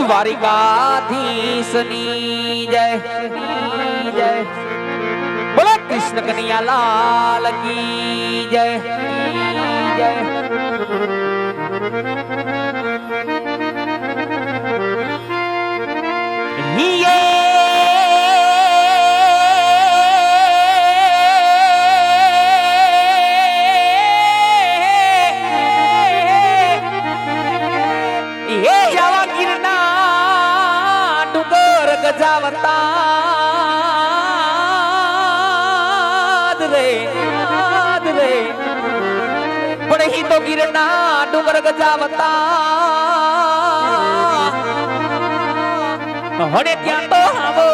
દ્વારિકાધીશની જય જય બોલો કૃષ્ણ કનૈયા લાલ કી જય જય તો ગિરના ડુંગર ગજાવતા હણે ત્યાં તો હાવો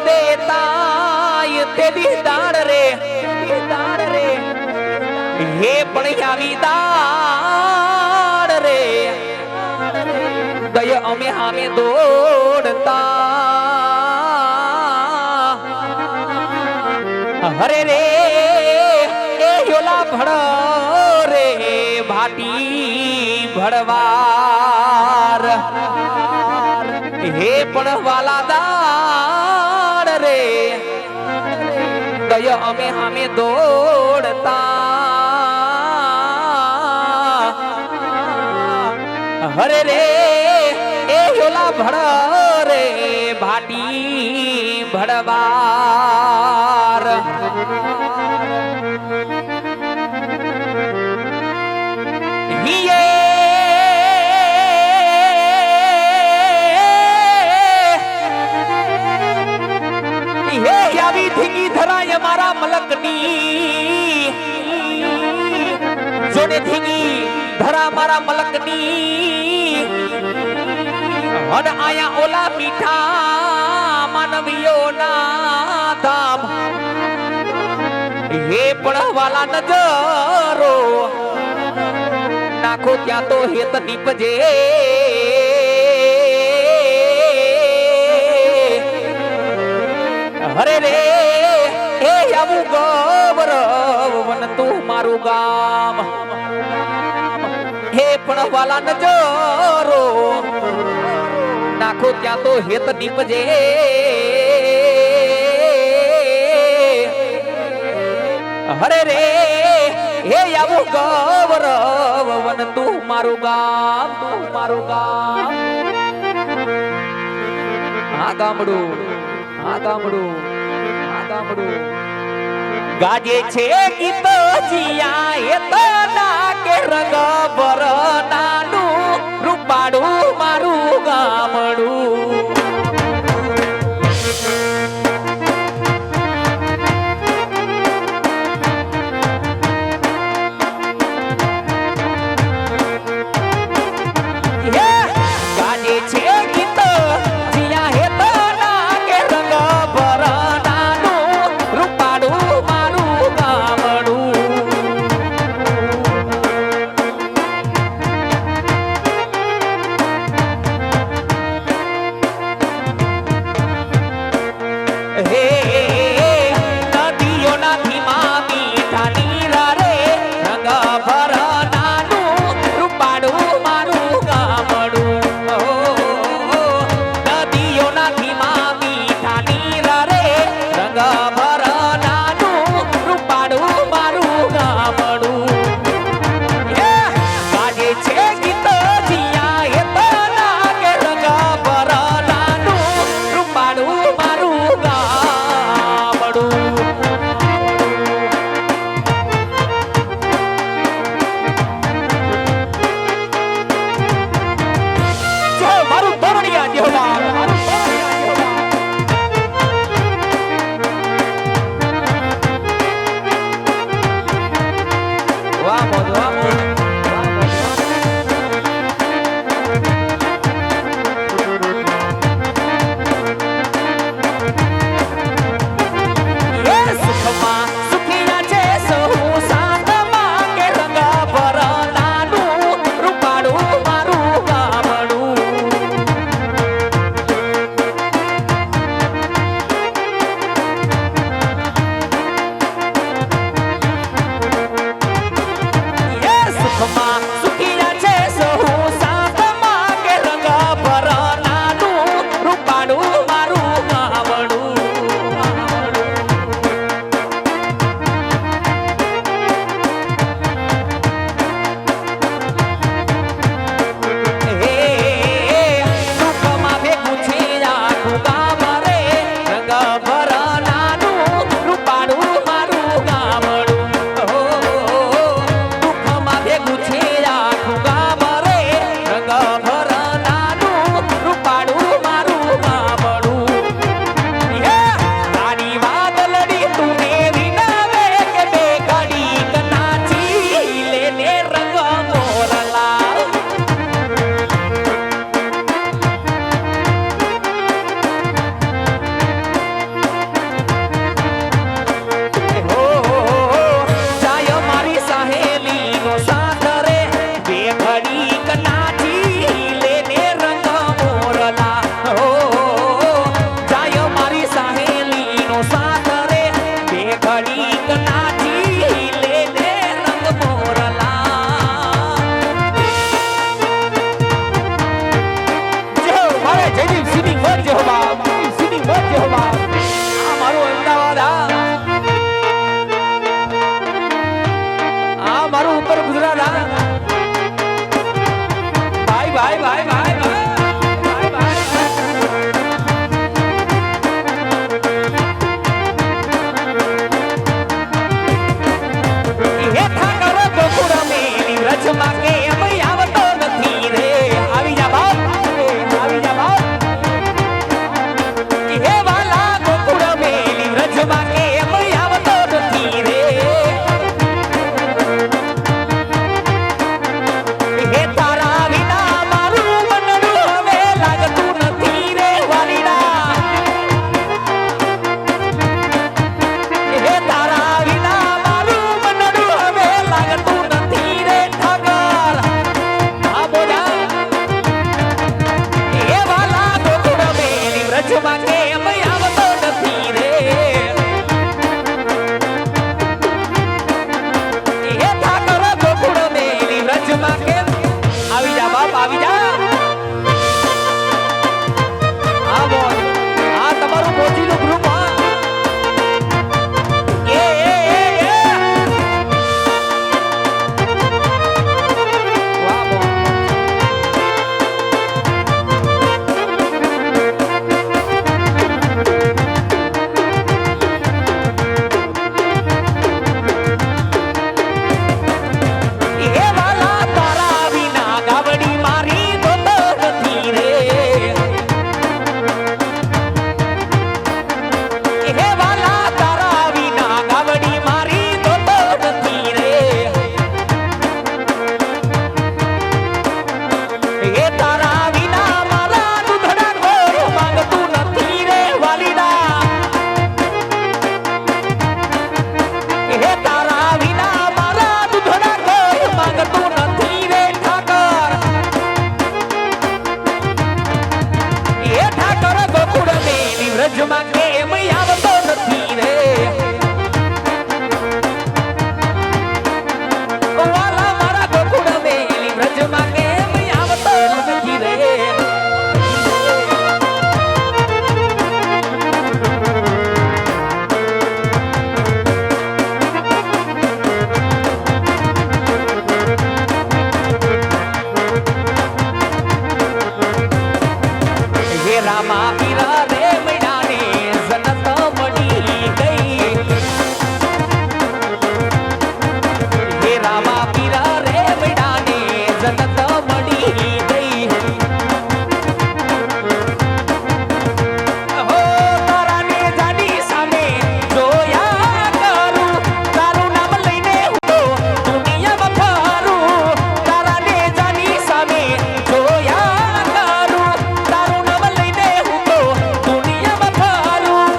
દેતા તેડી દાડ રે હે પણ આવી દાડ રે ગય અમે હામે દોડતા હરે રે એ યોલા ભડ ભડવાર હે પણ વાલા દાડ રે ગય અમે હામે દોડતા હરે રે એ યોલા ભડ રે ભાટી ભડવાર મારા મલકની જોડે ધીંગી ધરા મારા મલકની હદ આયા ઓલા મીઠા માનવીઓના ધામ હે પણ વાલા નજરો નાખો ત્યાં તો હેત નીપજે હરે રે હે આવું ગૌરવ વન તું મારું ગામ હે પણ વાલા નજરો નાખો ત્યાં તો હેત નીપજે હરે રે હે આવું ગૌરવ વન તું મારું ગામ આ ગામડું ગાજે છે ગીત જીયા એ તો ના કે રંગ બરનાનું રૂપાડું મારું ગામડું ગાજે છે ગીત જીયા એ તો ના કે રંગ ભાઈ ભાઈ ભાઈ ભાઈ ભાઈ ભાઈ હેઠા કરો ગોકુળ મેલી વ્રજમાં કે એમ આવતો નથી રે આવી જા બાપ આવી જા બાપ હે વાલા ગોકુળ મેલી વ્રજમાં કે એમ આવતો નથી રે હે તારા વિના મારું મનડું હવે લાગતું નથી રે વાલીડા હે તારા વિના મારું મનડું હવે લાગતું નથી રે ઠાકર આ બોલા હે વાલા ગોકુળ મેલી વ્રજમાં કે એમ આવતો નથી રે હે ઠાકર ગોકુળ મેલી વ્રજમાં કે આવી જા બાપ આવી જા હા બોલ આ તમારું મોજીનું ગ્રુપ હા એ વાહ બોલ હે વાલા તારા વિના ગાવડી મારી ધોતો નથી રે હે વાલા તારા વિના ગાવડી મારી ધોતો નથી રે હે તારા વિના મારા દૂધડા કોઈ માંગતું નથી રે વાલીડા હે તારા વિના મારા દૂધડા કોઈ માંગતું નથી રે ઠાકર હે ઠાકર ગોકુળ મેલી વ્રજમાં કેમ આવતો નથી રે વાલા મારા ગોકુળ મેલી વ્રજમાં કેમ આવતો નથી રે હે રામા પીરા રે મૈડાને જનત મળી ગઈ હે રામા પીરા રે મૈડાને જનત મળી ગઈ હો તારાને જાની સામે જોયા કરું તારું નામ લઈને હું તો દુનિયામાં ફરું તારાને જાની સામે જોયા કરું તારું નામ લઈને હું તો દુનિયામાં ફરું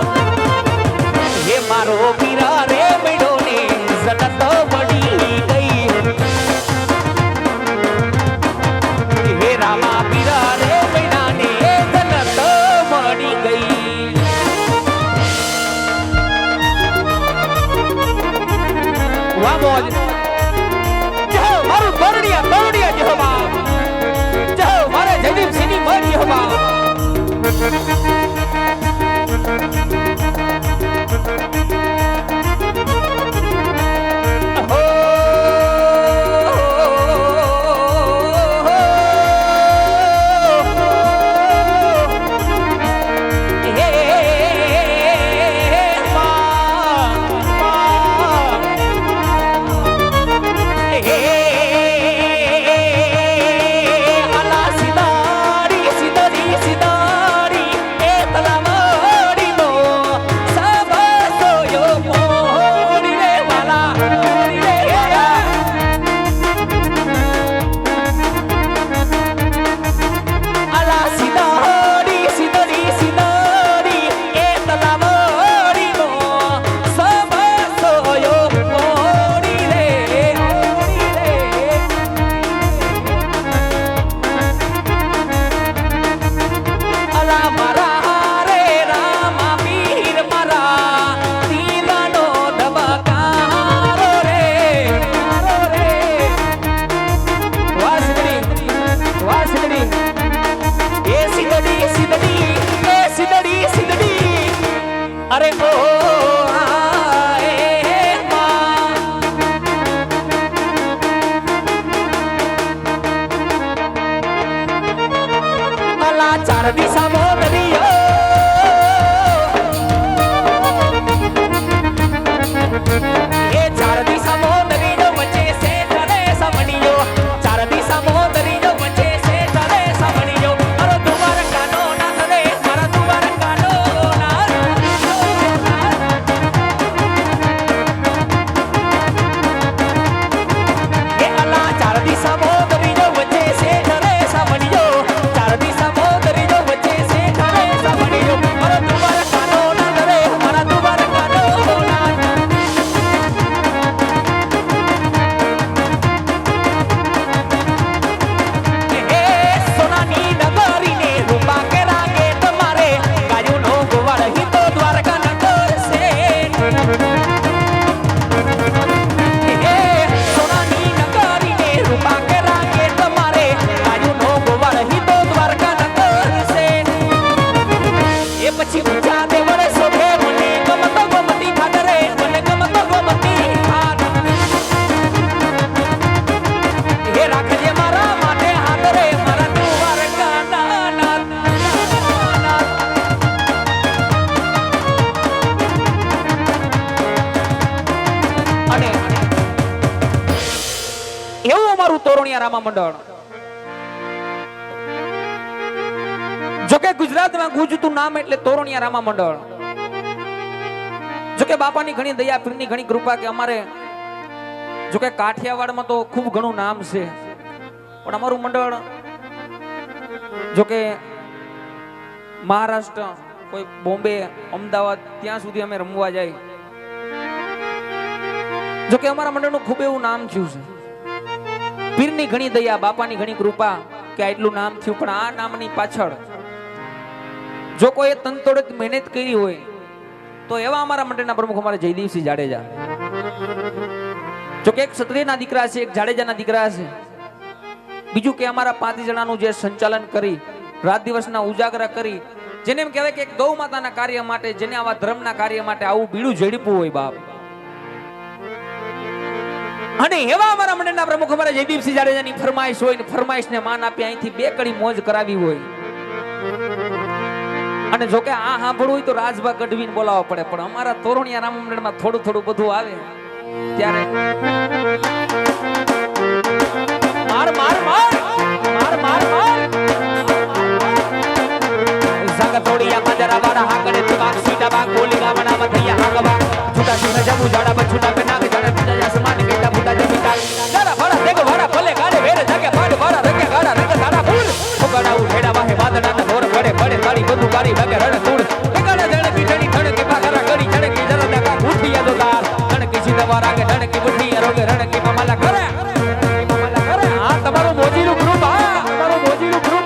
હે મારો પીરા રે મેડોને જનત મળી ગઈ હે રામા પીરા રે મૈડાને જનત મળી ગઈ વાહ મોજ જય મારું તોરડિયા જય બાપ જય મારે જયદીપ સિંહની મન જય બાપ હો હે અલા સિતારી સિતારી સિતારી એ તલાવડી નો સબ સોયો મોડી રે વાલા અલા સિતારી સિતારી સિતારી એ તલાવડી નો સબ સોયો મોડી રે અલા મારા રે રામા પીર મારા દીવાનો ધબકારો રે વાસડી એ સિદડી સિદડી એ સિદડી સિદડી અરે ઓ આએ માં ચાર દિશામાં દરિયો એ ચાર દિશામાં દરિયો વચ્ચે છે તને સમણિયો ચાર દિશામાં દરિયો વચ્ચે છે તને સમણિયો મારો દુવાર કાનો નાથ રે મારા દુવાર કાનો નાથ એ અલા ચાર દિશામાં દરિયો વચ્ચે છે તને સમણિયો ચાર દિશામાં દરિયો વચ્ચે છે તને સમણિયો મારો દુવાર કાનો નાથ રે મારા દુવાર કાનો નાથ સોનાની નગરીને રૂપા કે રાગે તમારે ગાયુનો ગોવાળ હિતો દ્વારકા નગર છે સોનાની નગરીને રૂપા કે રાગે તમારે ગાયુનો ગોવાળ હિતો દ્વારકા નગર છે એ પછી ઊંચા દેવળ શોભે મને ગમતો ગમતી થાત રે મને ગમતો ગમતી થાત એ રાખજે મારા માટે હાથ રે મારા દ્વારકા નાથ અને એવું અમારું તોરણિયા રામા મંડળ જોકે ગુજરાતમાં ગુંજતું નામ એટલે તોરણિયા રામા મંડળ જોકે બાપાની ઘણી દયા પીરની ઘણી કૃપા કે અમારે જોકે કાઠિયાવાડમાં તો ખૂબ ઘણું નામ છે પણ અમારું મંડળ જોકે મહારાષ્ટ્ર કોઈ બોમ્બે અમદાવાદ ત્યાં સુધી અમે રમવા જાય જોકે અમારા મંડળનું ખૂબ એવું નામ થયું છે પીરની ઘણી દયા બાપાની ઘણી કૃપા કે આટલું નામ થયું પણ આ નામની પાછળ જો કોઈ તનતોડ મહેનત કરી હોય તો એવા અમારા મંડળના પ્રમુખ અમારા જયદીપસિંહ જાડેજા જો કે એક ક્ષત્રિયના દીકરા છે એક જાડેજાના દીકરા છે બીજું કે અમારા 5 જણાનું જે સંચાલન કરી રાત દિવસના ઉજાગરા કરી જેને એમ કહેવાય કે એક ગૌ માતાના કાર્ય માટે જેને આવા ધર્મના કાર્ય માટે આવું બીડું ઝડપવું હોય બાપ અને એવા અમારા મંડળના પ્રમુખ અમારા જયદીપસિંહ જાડેજાની ફરમાઈશ હોય ને ફરમાઈશને માન આપી અહીંથી બે કડી મોજ કરાવી હોય અને જો કે આ સાંભળવું હોય તો રાજભા ગઢવીને બોલાવવા પડે પણ અમારા તોરણિયા રામ મંડળમાં થોડું થોડું બધું આવે ત્યારે માર માર માર માર માર માર સંગ તોડિયા મજરા વાડા હાકડે તુબાક સીતા બાગ બોલી ગામના મથિયા હાકબા છૂટા છૂટા જબુ જાડા બછુટા પે નાગ જાડે પિતા જસમાન કેતા ફૂટા જમીતા જરા ભડા દેગો ભડા ભલે ગાડે વેરે જગે પાડ ભડા રંગે ગાડા રંગ સાડા ફૂલ ફોકડા ઉઠેડા વાહે વાદળના ઢોર પડે પડે તાળી બધું ગાડી વાગે રણ તૂડ ઠેકાડા જણકી ઠણી ઠણકી પાખરા કરી ચણકી જરા દેખા ઉઠિયા દો દાર ઠણકી સીધા રાગે ઠણકી બુઠી રોગે રણકી મમલા કરે આ તમારું મોજીનું ગ્રુપ આ તમારું મોજીનું ગ્રુપ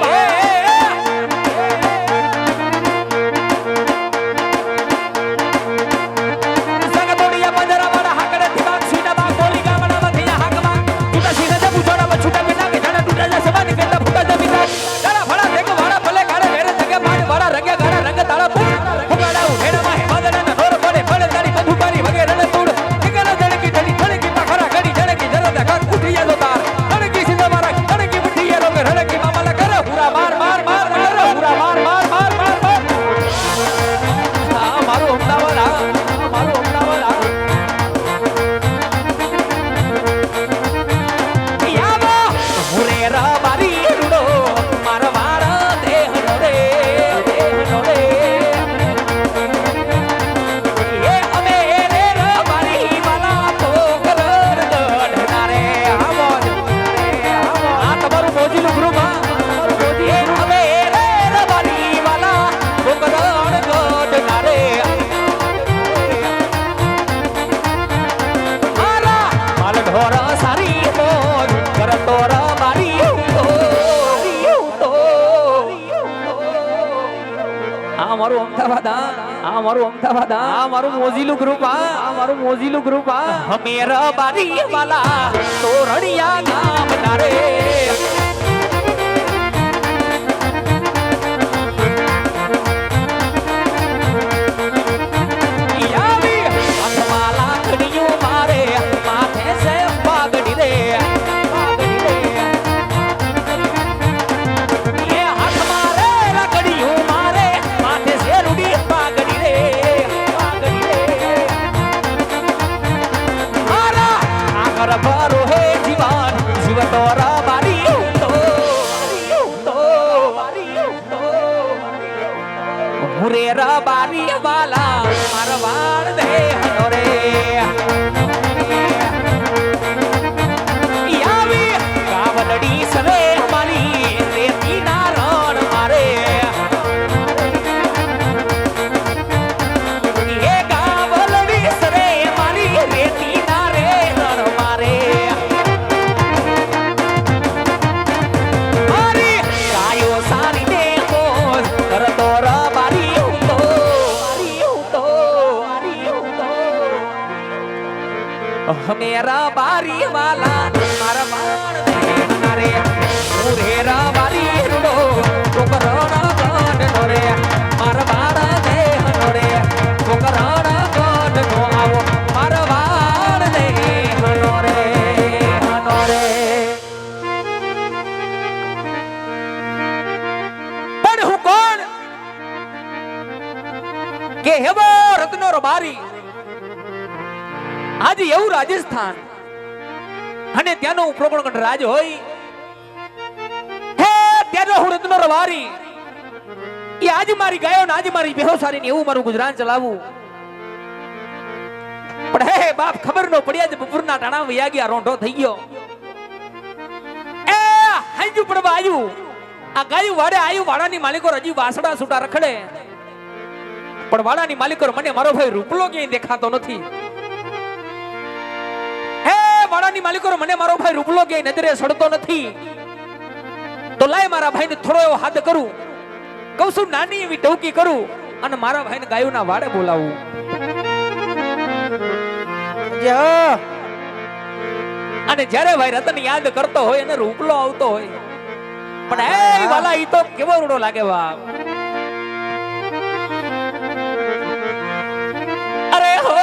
મારું અમદાવાદ આ મારું અમદાવાદ આ મારું મોજીલું ગ્રુપ આ મારું મોજીલું ગ્રુપ આ હમેરા બારી વાલા તોરણિયા ગામ ના રે રે રબારી વાલા મારવાડ દે રે યાવી કાવલડી સરે મારી રેતી ના રણ મારે એ કાવલડી સરે મારી રેતી ના રે રણ મારે મારી ગાયો સારી દે મોજ કરતો રબારી मेरा बारी वाला मारा मान रे मुरेरा बारी रुडो कोकराना गाड रे मारा बाड़ा दे रे कोकराना गाड नो आवो मारा बाड़ दे रे पण हूं कोण के हेवो रत्नो रबारी આજે એવું રાજસ્થાન અને ત્યાંનો પ્રબળગઢ રાજ હોય હે ત્યાંનો હું રત્નો રવારી એ આજ મારી ગાયો ને આજ મારી બેહોસારી ને એવું મારું ગુજરાન ચલાવું પણ હે બાપ ખબર નો પડ્યા જ બપોરના ટાણા વયા ગયા રોંઢો થઈ ગયો એ હાંજુ પડવા આવ્યું આ ગાયું વાડે આવ્યું વાડાની માલિકો હજી વાસડા છૂટા રખડે પણ વાડાની માલિકો મને મારો ભાઈ રૂપલો ક્યાંય દેખાતો નથી વાડાની માલિકો મને મારો ભાઈ રૂપલો કે નજરે સડતો નથી તો લાય મારા ભાઈને થોડો એવો હાથ કરું કહું છું નાની એવી ટોકી કરું અને મારા ભાઈને ગાયોના વાડે બોલાવું અને જ્યારે ભાઈ રતન યાદ કરતો હોય અને રૂપલો આવતો હોય પણ એ વાલા ઈ તો કેવો રૂડો લાગે વા અરે હો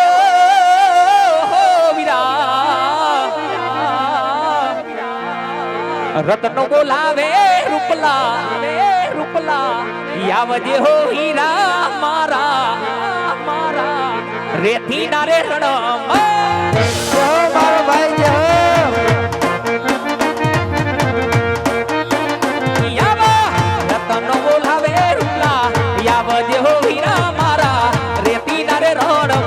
રતનો બોલાવે રૂપલા યાવજે હો હીરા મારા રેતી ના રે રણ મારો ભાઈ રતનો બોલાવે રૂપલા યાવજે હો હીરા મારા રેતી ના રે રણ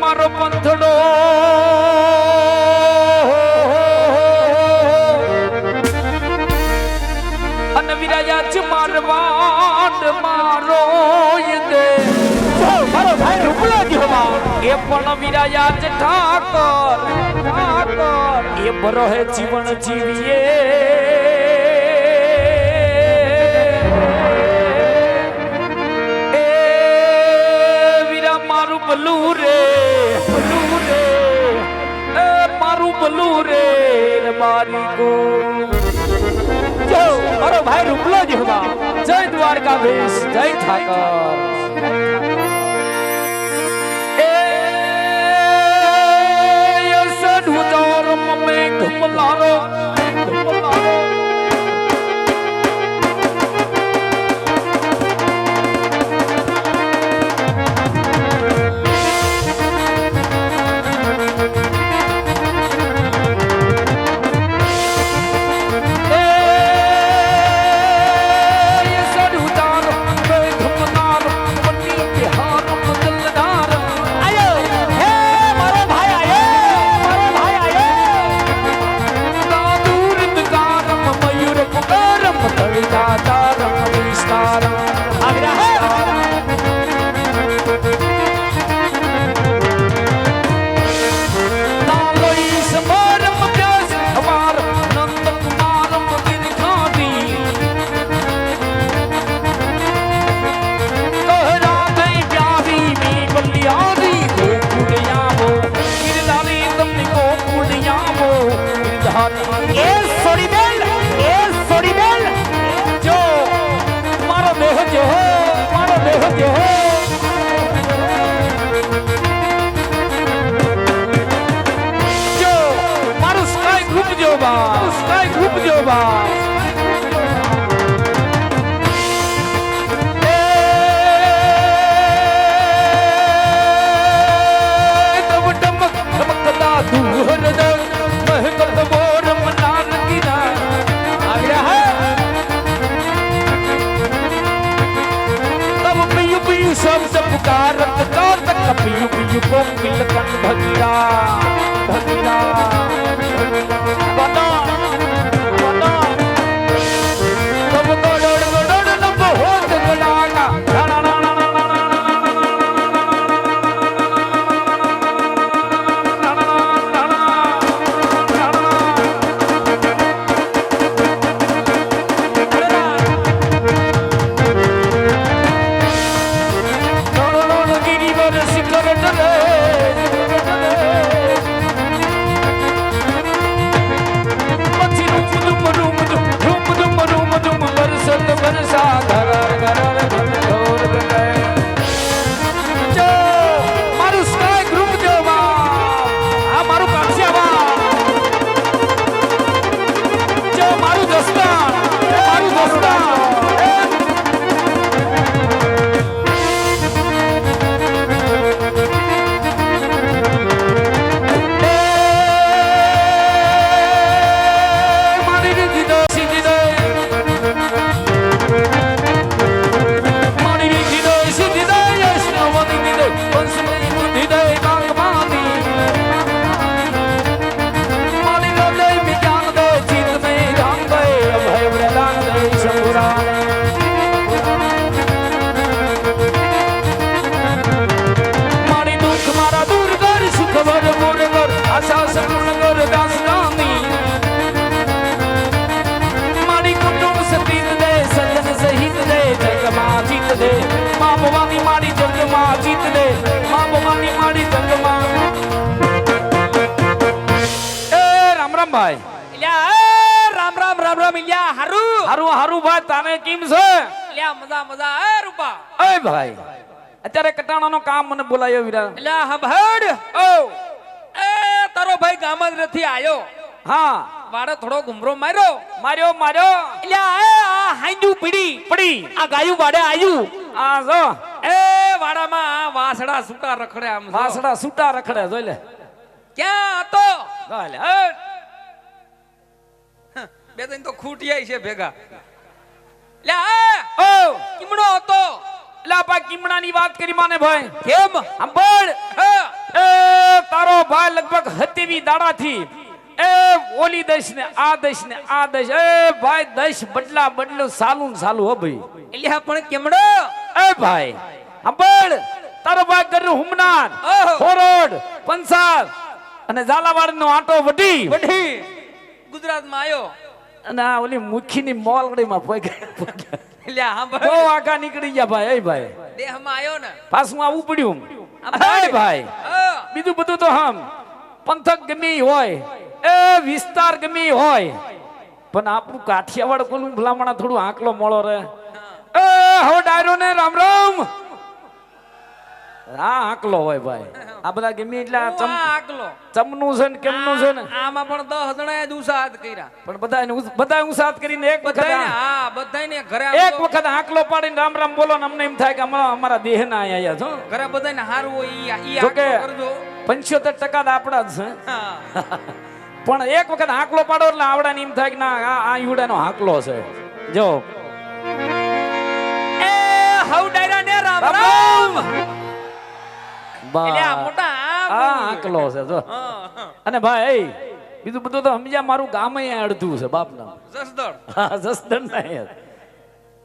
મારો પંથડો અને વિરાજા છે મારવાડ મારો દે મારો ભાઈ રૂપલો ગયો એ પણ પણ વિરાયા છે ઠાકોર ઠાકોર એ બરો હે જીવન જીવીએ એ વીરા મારું ભલું રે એ મારું ભલું રે મારી કો જો મારો ભાઈ રૂપલો જ હોવા જય દ્વારકાધીશ જય ઠાકર Kumalaru, Kumalaru. शब्द पुकारत का तक पियु पियु को मिलकन भगीरा भगीरा बना बना तब गोड़ लब होत गलागा અત્યારે કટાણાનો કામ મને બોલાયો વીરા એટલે હબહડ ઓ એ તારો ભાઈ ગામ જ નથી આયો હા વાડે થોડો ઘુમરો માર્યો એટલે આ હાંજુ પડી આ ગાયું વાડે આયું આ જો એ વાડામાં વાસડા સૂટા રખડે આમ વાસડા સૂટા રખડે જોઈ લે ક્યાં હતો ગાલે બે દિન તો ખૂટિયાઈ છે ભેગા લે ઓ કિમણો હતો લા પા કિમણાની વાત કરી માને ભાઈ કેમ સાંભળ એ તારો ભાઈ લગભગ 70 દાડાથી એ ઓલી દશ ને આ દશ એ ભાઈ દશ બદલો સાલું હો ભાઈ એટલે પણ કેમડો એ ભાઈ સાંભળ તારો ભાઈ ઘરનું હુમનાર ઓહો. ખોરોડ પંસાર અને ઝાલાવાડનો આટો વઢી વઢી ગુજરાતમાં આયો અને આ ઓલી મુખીની મોલગડીમાં પગ્યા એટલે હા બહુ ભાઈ આગા નીકળી ગયા ભાઈ એ ભાઈ દેહમાં આયો ને પાછું આવવું પડ્યું આ ભાઈ. એ ભાઈ હા. બીજું બધું તો હમ પંથક ગમે ઈ હોય એ વિસ્તાર ગમે ઈ હોય પણ આપણું કાઠિયાવાડ કોનું ભલામણા થોડું આંકલો મોળો રે એ હવે ડાયરો ને રામ રામ આ આંકલો હોય ભાઈ આ બધા ગમે એટલે આ હું આ આકલો ચમનું છે ને કેમનું છે ને આમાં પણ 10 જણાએ જ ઉસાદ કર્યા પણ બધા ઉસાદ કરીને એક વખત બધાયને હા બધાયને ઘરે એક આવતો વખત આંકલો પાડીને રામ રામ બોલો ને અમને એમ થાય કે અમારા દેહ ના આયા છો ઘરે બધાયને હારું હોય ઈ જો કે આકલો કરજો 75% આપણા જ છે હા પણ એક વખત હાંકલો પાડો એટલે આવડાને એમ થાય કે ના આ ઈવડાનો હાંકલો છે જો એ હવ ડાયરા ને રામ રામ રામ બા એટલે આ મોટા આ હાંકલો છે જો હા અને ભાઈ બીજું બધું તો સમજ્યા મારું ગામ અહીંયા અડધું છે બાપના જસદળ હા જસદણ ના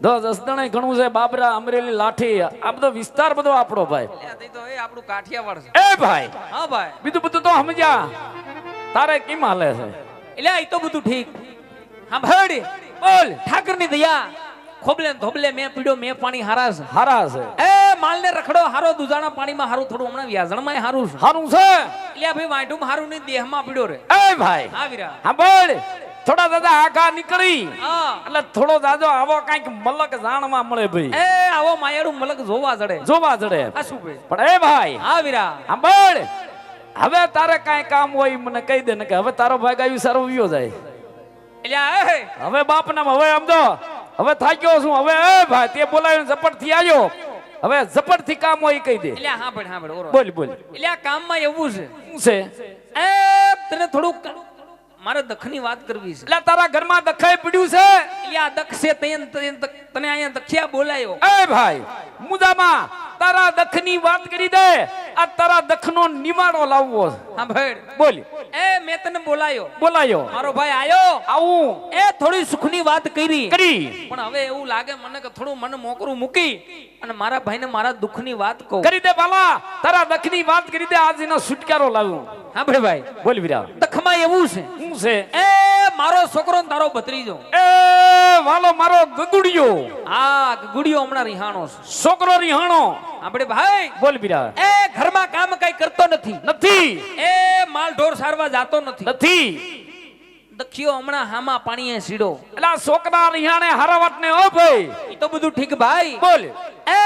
જો જસદણ ઘણું છે બાબરા અમરેલી લાઠી આ બધો વિસ્તાર બધો આપણો ભાઈ એટલે તે તો એ આપણું કાઠિયાવાડ છે એ ભાઈ હા ભાઈ બીજું બધું તો સમજ્યા તારે કેમ હાલે છે એટલે આ તો બધું ઠીક હા ભાઈ બોલ ઠાકરની દયા ખોબલે ને ધોબલે મેં પીડ્યો મેં પાણી હારા છે હારા છે એ માલને રખડો હારો દુજાણા પાણીમાં હારું થોડું હમણાં વ્યાજણમાં હારું છે હારું છે એટલે આ ભાઈ વાંઢું હારું નહીં દેહમાં પીડ્યો રે એ ભાઈ હા વીરા હા બોલ થોડા દાદા આગા નીકળી હા એટલે થોડો દાદો આવો કઈક મલક જાણવા મળે ભાઈ એ આવો માયાડું મલક જોવા જડે જોવા જડે આ શું ભાઈ પણ એ ભાઈ હા વીરા હા બોલ હવે તારે કાંઈ કામ હોય મને કહી દે ને કે હવે તારો ભાઈ ગાયું સારો વિયો જાય એટલે આ હવે બાપ નામ હવે સમજો હવે થાક્યો છું હવે એ ભાઈ તે બોલાવીને ઝપટ થી આવ્યો હવે ઝપટ થી કામ હોય કહી દે એટલે હા ભાઈ ઓરો બોલ બોલ એટલે આ કામમાં એવું છે શું છે એ તને થોડુંક મારે દખની વાત કરવી છે એટલે તારા ઘરમાં દખાઈ પડ્યું છે એટલે આ દખ છે તને અહીંયા દખિયા બોલાયો એ ભાઈ મુદામાં તારા દખની વાત કરી દે આ તારા દખનો નિવાડો લાવવો હા ભાઈ બોલ એ મેં તને બોલાયો મારો ભાઈ આયો આવું એ થોડી સુખની વાત કરી કરી પણ હવે એવું લાગે મને કે થોડું મને મોકરું મૂકી અને મારા ભાઈને મારા દુઃખની વાત કહું કરી દે બાલા તારા દખની વાત કરી દે આજ એનો છુટકારો લાવું હા ભાઈ બોલ વીરા દખમાં એવું છે શું છે એ મારો છોકરો ને તારો ભત્રીજો એ વાલો મારો ગગુડિયો હા ગુડિયો હમણાં રિહાણો છે છોકરો રિહાણો આપણે ભાઈ બોલ વીરા એ ઘરમાં કામ કઈ કરતો નથી નથી એ માલ ઢોર સારવા જાતો નથી નથી દખિયો હમણાં હામાં પાણીએ સીડો એટલે આ છોકરા રિહાણે હારાવટ ને ઓ ભાઈ એ તો બધું ઠીક ભાઈ બોલ એ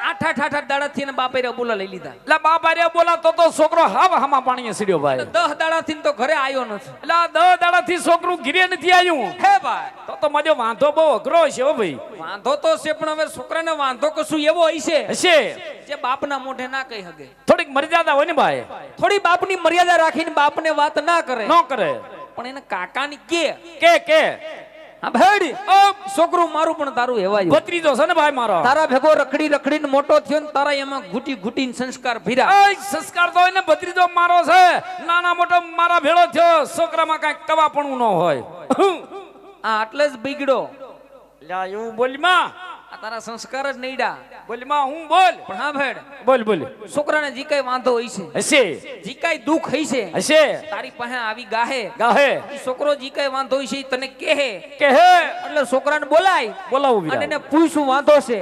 આઠ દાડાથી ને બાપે બોલા લઈ લીધા એટલે બાપા રે બોલાતો તો છોકરો હાવ હામાં પાણીએ સીડ્યો ભાઈ 10 દાડાથી તો ઘરે આવ્યો નથી એટલે આ 10 દાડાથી છોકરું ઘીરે નથી આવ્યું હે ભાઈ તો મજો વાંધો બહુ અઘરો છે હો ભાઈ વાંધો તો છે પણ હવે છોકરાને વાંધો કશું એવો હશે હશે જે બાપના મોઢે ના કહી શકે થોડીક મર્યાદા હોય ને ભાઈ થોડી બાપની મર્યાદા રાખીને બાપને વાત ના કરે ન કરે પણ એને કાકાની કે હા ભાઈ છોકરું મારું પણ તારું હેવાયું ભત્રીજો છે ને ભાઈ મારો તારા ભેગો રખડીને મોટો થયો ને તારા એમાં ઘૂટીને સંસ્કાર ભીરા સંસ્કાર તો હોય ને ભત્રીજો મારો છે નાના મોટો મારા ભેળો થયો છોકરામાં કઈ કવાપણું ન હોય આ એટલે જ બિગડો લ્યા એવું બોલ માં આ તારા સંસ્કાર જ નહીડા બોલ માં હું બોલ પણ હા ભેડ બોલ છોકરાને જી કઈ વાંધો હોય છે હશે જી કઈ દુઃખ હશે હશે તારી પાસે આવી ગાહે ગાહે છોકરો જી કઈ વાંધો હોય છે ઈ તને કહે કે હે એટલે છોકરાને બોલાવું અને એને પૂછું વાંધો છે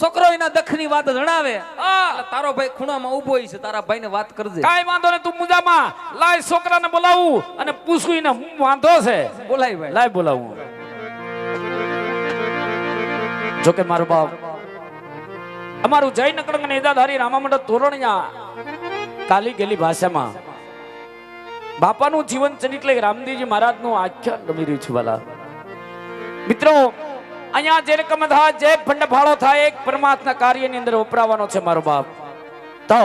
છોકરો એના દખની વાત જણાવે એટલે તારો ભાઈ ખૂણામાં ઊભો છે તારા ભાઈને વાત કરજે કાઈ વાંધો ને તું મુજામાં લાય છોકરાને બોલાવું અને પૂછું એને હું વાંધો છે બોલાય ભાઈ લાય બોલાવું જોકે મારો બાપ અમારું જય નકળંગ નેજાધારી રામામંડળ તોરણિયા કાલી ગેલી ભાષામાં બાપાનું જીવન ચરિત્ર રામદેવજી મહારાજનું આખ્યાન ગમી રહ્યું છે વાલા મિત્રો અહીંયા જે રકમ થાય જે ભંડફાળો થાય એક પરમાત્મા કાર્યની અંદર વપરાવાનો છે મારો બાપ તો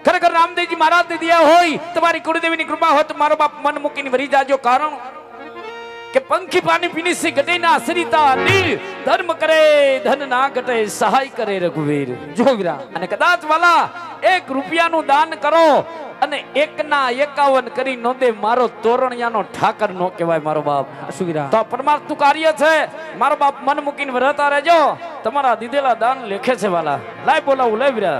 ખરેખર રામદેવજી મહારાજ ની દયા હોય તમારી કુળદેવીની કૃપા હોય તો મારો બાપ મન મૂકીને વરી જાજો કારણ કે પંખી પાણી પીની સે ઘટે ના સરિતા નીર ધર્મ કરે ધન ના ઘટે સહાય કરે રઘુવીર જોગરા અને કદાચ વાલા 1 રૂપિયાનું દાન કરો અને 1 ના 51 કરી નો દે મારો તોરણિયાનો ઠાકર નો કહેવાય મારો બાપ સુગીરા તો પરમાર્થનું કાર્ય છે મારો બાપ મન મૂકીને વરતા રહેજો તમારા દીધેલા દાન લેખે છે વાલા લાય બોલાવું લે વીરા